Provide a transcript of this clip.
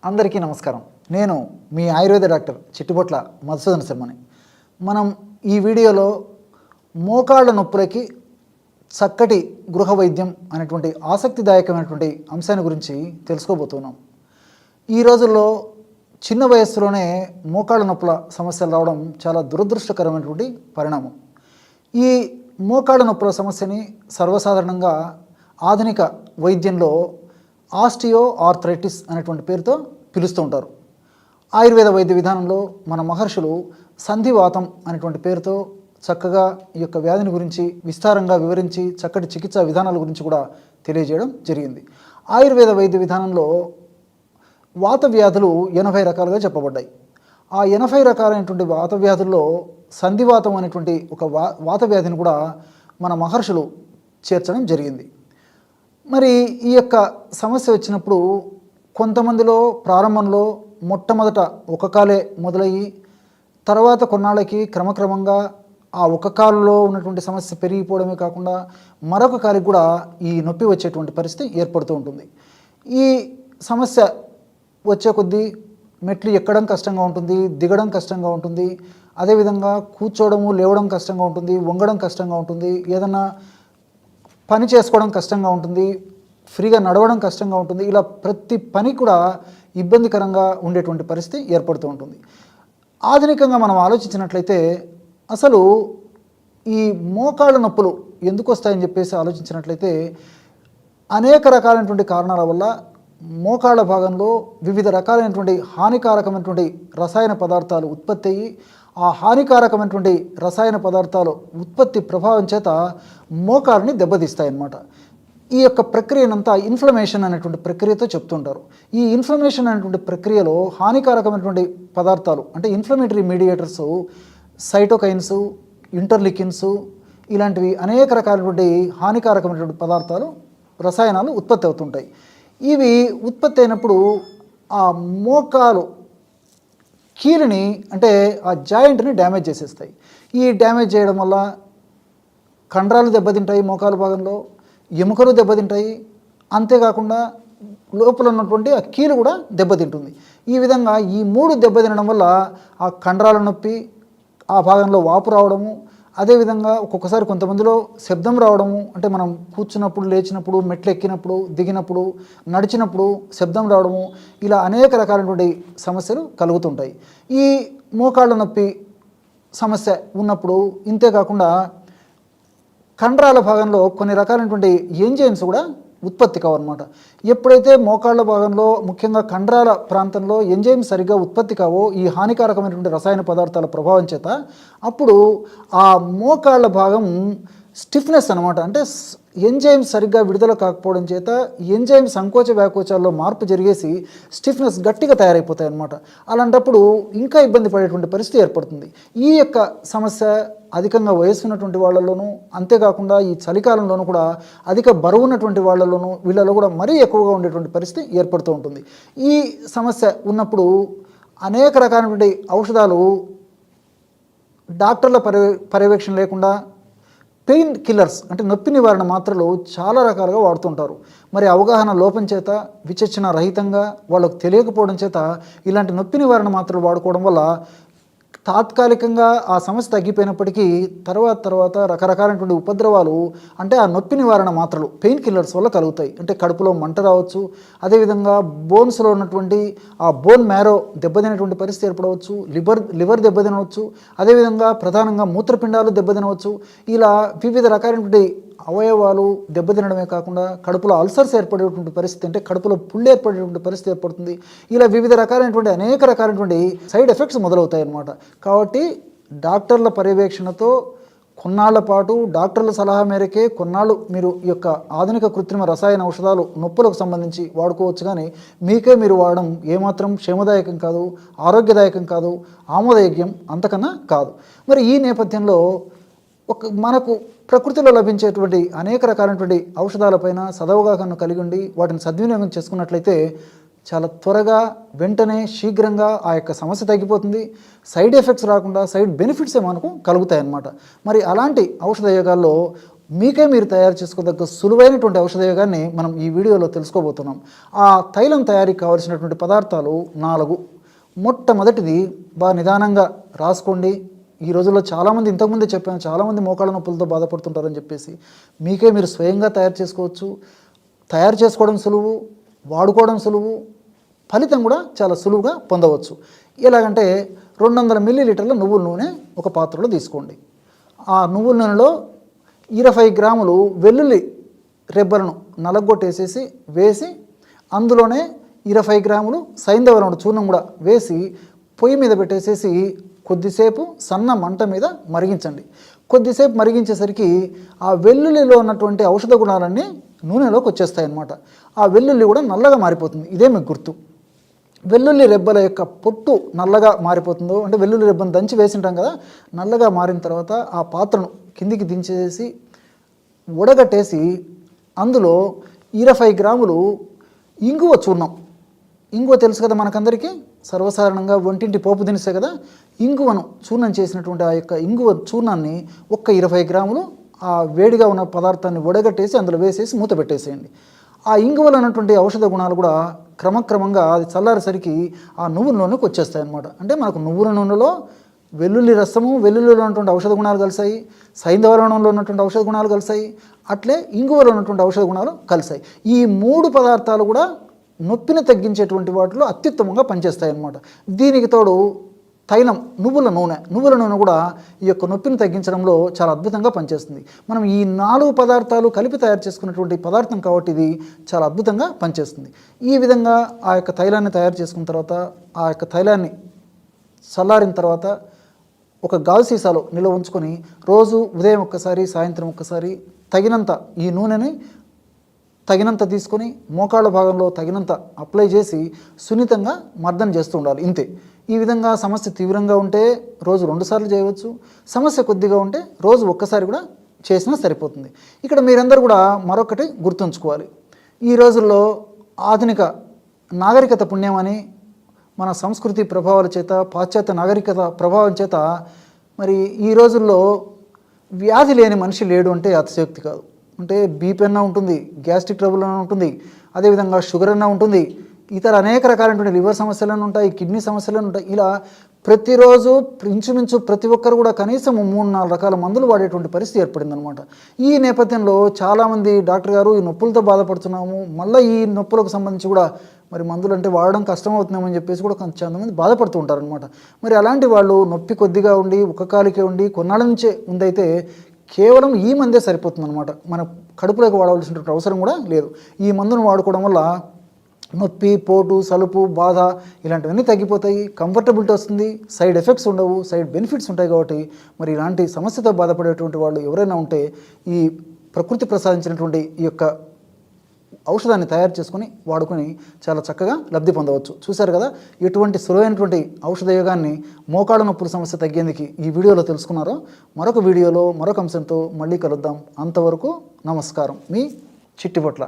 అందరికీ నమస్కారం. నేను మీ ఆయుర్వేద డాక్టర్ చిట్టిబొట్ల మధుసూదన శర్మని. మనం ఈ వీడియోలో మోకాళ్ళ నొప్పులకి చక్కటి గృహ వైద్యం అనేటువంటి ఆసక్తిదాయకమైనటువంటి అంశాన్ని గురించి తెలుసుకోబోతున్నాం. ఈ రోజుల్లో చిన్న వయస్సులోనే మోకాళ్ళ నొప్పుల సమస్యలు రావడం చాలా దురదృష్టకరమైనటువంటి పరిణామం. ఈ మోకాళ్ళ నొప్పుల సమస్యని సర్వసాధారణంగా ఆధునిక వైద్యంలో ఆస్టియో ఆర్థరైటిస్ అనేటువంటి పేరుతో పిలుస్తూ ఉంటారు. ఆయుర్వేద వైద్య విధానంలో మన మహర్షులు సంధివాతం అనేటువంటి పేరుతో చక్కగా ఈ యొక్క వ్యాధిని గురించి విస్తారంగా వివరించి చక్కటి చికిత్సా విధానాల గురించి కూడా తెలియజేయడం జరిగింది. ఆయుర్వేద వైద్య విధానంలో వాత వ్యాధులు 80 రకాలుగా చెప్పబడ్డాయి. ఆ 80 రకాలైనటువంటి వాత వ్యాధుల్లో సంధివాతం అనేటువంటి ఒక వాత వ్యాధిని కూడా మన మహర్షులు చేర్చడం జరిగింది. మరి ఈ యొక్క సమస్య వచ్చినప్పుడు కొంతమందిలో ప్రారంభంలో మొట్టమొదట ఒక కాలే మొదలయ్యి తర్వాత కొన్నాళ్ళకి క్రమక్రమంగా ఆ ఒక కాలులో ఉన్నటువంటి సమస్య పెరిగిపోవడమే కాకుండా మరొక కాలికి కూడా ఈ నొప్పి వచ్చేటువంటి పరిస్థితి ఏర్పడుతూ ఉంటుంది. ఈ సమస్య వచ్చే కొద్దీ మెట్లు ఎక్కడం కష్టంగా ఉంటుంది, దిగడం కష్టంగా ఉంటుంది, అదేవిధంగా కూర్చోవడము లేవడం కష్టంగా ఉంటుంది, వంగడం కష్టంగా ఉంటుంది, ఏదన్నా పని చేసుకోవడం కష్టంగా ఉంటుంది, ఫ్రీగా నడవడం కష్టంగా ఉంటుంది. ఇలా ప్రతి పని కూడా ఇబ్బందికరంగా ఉండేటువంటి పరిస్థితి ఏర్పడుతూ ఉంటుంది. ఆధునికంగా మనం ఆలోచించినట్లయితే అసలు ఈ మోకాళ్ళ నొప్పులు ఎందుకు వస్తాయని చెప్పేసి ఆలోచించినట్లయితే అనేక రకాలైనటువంటి కారణాల వల్ల మోకాళ్ళ భాగంలో వివిధ రకాలైనటువంటి హానికారకమైనటువంటి రసాయన పదార్థాలు ఉత్పత్తి అయ్యి ఆ హానికారకమైనటువంటి రసాయన పదార్థాలు ఉత్పత్తి ప్రభావం చేత మోకాళ్ళని దెబ్బతీస్తాయన్నమాట. ఈ యొక్క ప్రక్రియనంతా ఇన్ఫ్లమేషన్ అనేటువంటి ప్రక్రియతో చెప్తుంటారు. ఈ ఇన్ఫ్లమేషన్ అనేటువంటి ప్రక్రియలో హానికారకమైనటువంటి పదార్థాలు అంటే ఇన్ఫ్లమేటరీ మీడియేటర్స్, సైటోకైన్స్, ఇంటర్లికిన్స్ ఇలాంటివి అనేక రకాలైనటువంటి హానికారకమైనటువంటి పదార్థాలు రసాయనాలు ఉత్పత్తి అవుతుంటాయి. ఇవి ఉత్పత్తి అయినప్పుడు ఆ మోకాలు కీలుని అంటే ఆ జాయింట్ని డ్యామేజ్ చేసేస్తాయి. ఈ డ్యామేజ్ చేయడం వల్ల కండరాలు దెబ్బతింటాయి, మోకాలు భాగంలో ఎముకలు దెబ్బతింటాయి, అంతేకాకుండా లోపల ఉన్నటువంటి ఆ కీలు కూడా దెబ్బతింటుంది. ఈ విధంగా ఈ 3 దెబ్బతినడం వల్ల ఆ కండరాల నొప్పి, ఆ భాగంలో వాపు రావడము, అదేవిధంగా ఒక్కొక్కసారి కొంతమందిలో శబ్దం రావడము, అంటే మనం కూర్చున్నప్పుడు, లేచినప్పుడు, మెట్లు ఎక్కినప్పుడు, దిగినప్పుడు, నడిచినప్పుడు శబ్దం రావడము, ఇలా అనేక రకాలైనటువంటి సమస్యలు కలుగుతుంటాయి. ఈ మోకాళ్ళ నొప్పి సమస్య ఉన్నప్పుడు ఇంతేకాకుండా కండరాల భాగంలో కొన్ని రకాలైనటువంటి ఎంజైమ్స్ కూడా ఉత్పత్తి కావన్నమాట. ఎప్పుడైతే మోకాళ్ళ భాగంలో ముఖ్యంగా కండరాల ప్రాంతంలో ఎంజైమ్స్ సరిగ్గా ఉత్పత్తి కావో ఈ హానికారకమైనటువంటి రసాయన పదార్థాల ప్రభావం చేత అప్పుడు ఆ మోకాళ్ళ భాగం స్టిఫ్నెస్ అనమాట, అంటే ఎంజైమ్స్ సరిగ్గా విడుదల కాకపోవడం చేత ఎంజైమ్ సంకోచ వ్యాకోచాల్లో మార్పు జరిగేసి స్టిఫ్నెస్ గట్టిగా తయారైపోతాయి అన్నమాట. అలాంటప్పుడు ఇంకా ఇబ్బంది పడేటువంటి పరిస్థితి ఏర్పడుతుంది. ఈ యొక్క సమస్య అధికంగా వయసు ఉన్నటువంటి వాళ్ళలోనూ, అంతేకాకుండా ఈ చలికాలంలోనూ కూడా అధిక బరువు ఉన్నటువంటి వాళ్ళలోనూ వీళ్ళలో కూడా మరీ ఎక్కువగా ఉండేటువంటి పరిస్థితి ఏర్పడుతూ ఉంటుంది. ఈ సమస్య ఉన్నప్పుడు అనేక రకాలైనటువంటి ఔషధాలు డాక్టర్ల పర్యవేక్షణ లేకుండా పెయిన్ కిల్లర్స్ అంటే నొప్పి నివారణ మాత్రలు చాలా రకాలుగా వాడుతుంటారు. మరి అవగాహన లోపం చేత, విచక్షణ రహితంగా, వాళ్ళకు తెలియకపోవడం చేత ఇలాంటి నొప్పి నివారణ మాత్రలు వాడుకోవడం వల్ల తాత్కాలికంగా ఆ సమస్య తగ్గిపోయినప్పటికీ తర్వాత రకరకాలైనటువంటి ఉపద్రవాలు అంటే ఆ నొప్పి నివారణ మాత్రలు పెయిన్ కిల్లర్స్ వల్ల కలుగుతాయి. అంటే కడుపులో మంట రావచ్చు, అదేవిధంగా బోన్స్లో ఉన్నటువంటి ఆ బోన్ మ్యారో దెబ్బతినేటువంటి పరిస్థితి ఏర్పడవచ్చు, లివర్ దెబ్బతినవచ్చు, అదేవిధంగా ప్రధానంగా మూత్రపిండాలు దెబ్బతినవచ్చు. ఇలా వివిధ రకాలైనటువంటి అవయవాలు దెబ్బతినడమే కాకుండా కడుపులో అల్సర్స్ ఏర్పడేటువంటి పరిస్థితి, అంటే కడుపులో పుళ్ళు ఏర్పడేటువంటి పరిస్థితి ఏర్పడుతుంది. ఇలా వివిధ రకాలైనటువంటి అనేక రకాలైనటువంటి సైడ్ ఎఫెక్ట్స్ మొదలవుతాయి అన్నమాట. కాబట్టి డాక్టర్ల పర్యవేక్షణతో కొన్నాళ్ల పాటు డాక్టర్ల సలహా మేరకే కొన్నాళ్ళు మీరు ఈ యొక్క ఆధునిక కృత్రిమ రసాయన ఔషధాలు నొప్పులకు సంబంధించి వాడుకోవచ్చు. కానీ మీకే మీరు వాడడం ఏమాత్రం క్షేమదాయకం కాదు, ఆరోగ్యదాయకం కాదు, ఆమోదయోగ్యం అంతకన్నా కాదు. మరి ఈ నేపథ్యంలో మనకు ప్రకృతిలో లభించేటువంటి అనేక రకాలైనటువంటి ఔషధాలపైన సదవగాహన కలిగి ఉండి వాటిని సద్వినియోగం చేసుకున్నట్లయితే చాలా త్వరగా వెంటనే శీఘ్రంగా ఆ యొక్క సమస్య తగ్గిపోతుంది. సైడ్ ఎఫెక్ట్స్ రాకుండా సైడ్ బెనిఫిట్సే మనకు కలుగుతాయి అన్నమాట. మరి అలాంటి ఔషధ యోగాల్లో మీకే మీరు తయారు చేసుకోదగ్గ సులువైనటువంటి ఔషధయోగాన్ని మనం ఈ వీడియోలో తెలుసుకోబోతున్నాం. ఆ తైలం తయారీకి కావలసినటువంటి పదార్థాలు 4. మొట్టమొదటిది బాగా నిదానంగా రాసుకోండి. ఈ రోజుల్లో చాలామంది, ఇంతకుముందే చెప్పాను, చాలామంది మోకాళ్ళ నొప్పులతో బాధపడుతుంటారని చెప్పేసి మీకే మీరు స్వయంగా తయారు చేసుకోవచ్చు. తయారు చేసుకోవడం సులువు, వాడుకోవడం సులువు, ఫలితం కూడా చాలా సులువుగా పొందవచ్చు. ఎలాగంటే 200 మిల్లీలీటర్ల నువ్వుల నూనె ఒక పాత్రలో తీసుకోండి. ఆ నువ్వుల నూనెలో 20 గ్రాములు వెల్లుల్లి రెబ్బలను నలగొట్టేసేసి వేసి, అందులోనే 20 గ్రాములు సైంధవ చూర్ణం కూడా వేసి పొయ్యి మీద పెట్టేసేసి కొద్దిసేపు సన్న మంట మీద మరిగించండి. కొద్దిసేపు మరిగించేసరికి ఆ వెల్లుల్లిలో ఉన్నటువంటి ఔషధ గుణాలన్నీ నూనెలోకి వచ్చేస్తాయి అన్నమాట. ఆ వెల్లుల్లి కూడా నల్లగా మారిపోతుంది. ఇదే మీకు గుర్తు. వెల్లుల్లి రెబ్బల యొక్క పొట్టు నల్లగా మారిపోతుందో, అంటే వెల్లుల్లి రెబ్బను దంచి వేసింటాం కదా, నల్లగా మారిన తర్వాత ఆ పాత్రను కిందికి దించేసి ఉడగట్టేసి అందులో 20 గ్రాములు ఇంగువ చూర్ణం. ఇంగువ తెలుసు కదా మనకందరికీ, సర్వసాధారణంగా వంటింటి పోపు దినుసే కదా. ఇంగువను చూర్ణం చేసినటువంటి ఆ యొక్క ఇంగువ చూర్ణాన్ని 20 గ్రాములు ఆ వేడిగా ఉన్న పదార్థాన్ని వడగట్టేసి అందులో వేసేసి మూత పెట్టేసేయండి. ఆ ఇంగువలో ఉన్నటువంటి ఔషధ గుణాలు కూడా క్రమక్రమంగా అది చల్లారేసరికి ఆ నువ్వుల నూనెకి వచ్చేస్తాయి అన్నమాట. అంటే మనకు నువ్వుల నూనెలో వెల్లుల్లి రసము, వెల్లుల్లిలో ఉన్నటువంటి ఔషధ గుణాలు కలిసాయి, సైంధవ లవణంలో ఉన్నటువంటి ఔషధ గుణాలు కలిసాయి, అట్లే ఇంగువలో ఉన్నటువంటి ఔషధ గుణాలు కలిసాయి. ఈ 3 పదార్థాలు కూడా నొప్పిని తగ్గించేటువంటి వాటిలో అత్యుత్తమంగా పనిచేస్తాయి అన్నమాట. దీనికి తోడు తైలం, నువ్వుల నూనె కూడా ఈ యొక్క నొప్పిని తగ్గించడంలో చాలా అద్భుతంగా పనిచేస్తుంది. మనం ఈ 4 పదార్థాలు కలిపి తయారు చేసుకున్నటువంటి పదార్థం కాబట్టి ఇది చాలా అద్భుతంగా పనిచేస్తుంది. ఈ విధంగా ఆ యొక్క తైలాన్ని తయారు చేసుకున్న తర్వాత ఆ యొక్క తైలాన్ని చల్లారిన తర్వాత ఒక గాజు సీసాలో నిల్వ ఉంచుకొని రోజు ఉదయం ఒక్కసారి, సాయంత్రం ఒక్కసారి తగినంత ఈ నూనెని తగినంత తీసుకొని మోకాళ్ళ భాగంలో తగినంత అప్లై చేసి సున్నితంగా మర్దన చేస్తూ ఉండాలి. ఇంతే. ఈ విధంగా సమస్య తీవ్రంగా ఉంటే రోజు 2 సార్లు చేయవచ్చు. సమస్య కొద్దిగా ఉంటే రోజు ఒక్కసారి కూడా చేసినా సరిపోతుంది. ఇక్కడ మీరందరూ కూడా మరొకటి గుర్తుంచుకోవాలి. ఈ రోజుల్లో ఆధునిక నాగరికత పుణ్యమని మన సంస్కృతి ప్రభావాల చేత, పాశ్చాత్య నాగరికత ప్రభావం చేత మరి ఈ రోజుల్లో వ్యాధి లేని మనిషి లేడు అంటే అతిశయోక్తి కాదు. అంటే బీపీ అన్నా ఉంటుంది, గ్యాస్ట్రిక్ ట్రబుల్ అన్నా ఉంటుంది, అదేవిధంగా షుగర్ అన్నా ఉంటుంది, ఇతర అనేక రకాలైనటువంటి లివర్ సమస్యలను ఉంటాయి, కిడ్నీ సమస్యలను ఉంటాయి. ఇలా ప్రతిరోజు ఇంచుమించు ప్రతి ఒక్కరు కూడా కనీసం 3-4 రకాల మందులు వాడేటువంటి పరిస్థితి ఏర్పడిందనమాట. ఈ నేపథ్యంలో చాలామంది డాక్టర్ గారు ఈ నొప్పులతో బాధపడుతున్నాము, మళ్ళీ ఈ నొప్పులకు సంబంధించి కూడా మరి మందులు అంటే వాడడం కష్టమవుతున్నామని చెప్పేసి కూడా కొంతమంది బాధపడుతూ ఉంటారనమాట. మరి అలాంటి వాళ్ళు నొప్పి కొద్దిగా ఉండి, ఒక కాలికే ఉండి, కొన్నాళ్ళ నుంచే ఉందైతే కేవలం ఈ మందే సరిపోతుందన్నమాట. మన కడుపులోకి వాడవలసినటువంటి అవసరం కూడా లేదు. ఈ మందును వాడుకోవడం వల్ల నొప్పి, పోటు, సలుపు, బాధ ఇలాంటివన్నీ తగ్గిపోతాయి, కంఫర్టబిలిటీ వస్తుంది, సైడ్ ఎఫెక్ట్స్ ఉండవు, సైడ్ బెనిఫిట్స్ ఉంటాయి. కాబట్టి మరి ఇలాంటి సమస్యతో బాధపడేటువంటి వాళ్ళు ఎవరైనా ఉంటే ఈ ప్రకృతి ప్రసాదించినటువంటి ఈ యొక్క ఔషధాన్ని తయారు చేసుకుని వాడుకొని చాలా చక్కగా లబ్ధి పొందవచ్చు. చూశారు కదా ఎటువంటి సులువైనటువంటి ఔషధయోగాన్ని మోకాళ్ళ నొప్పుల సమస్య తగ్గేందుకు ఈ వీడియోలో తెలుసుకున్నారో. మరొక వీడియోలో మరొక అంశంతో మళ్ళీ కలుద్దాం. అంతవరకు నమస్కారం. మీ చిట్టిబొట్ల.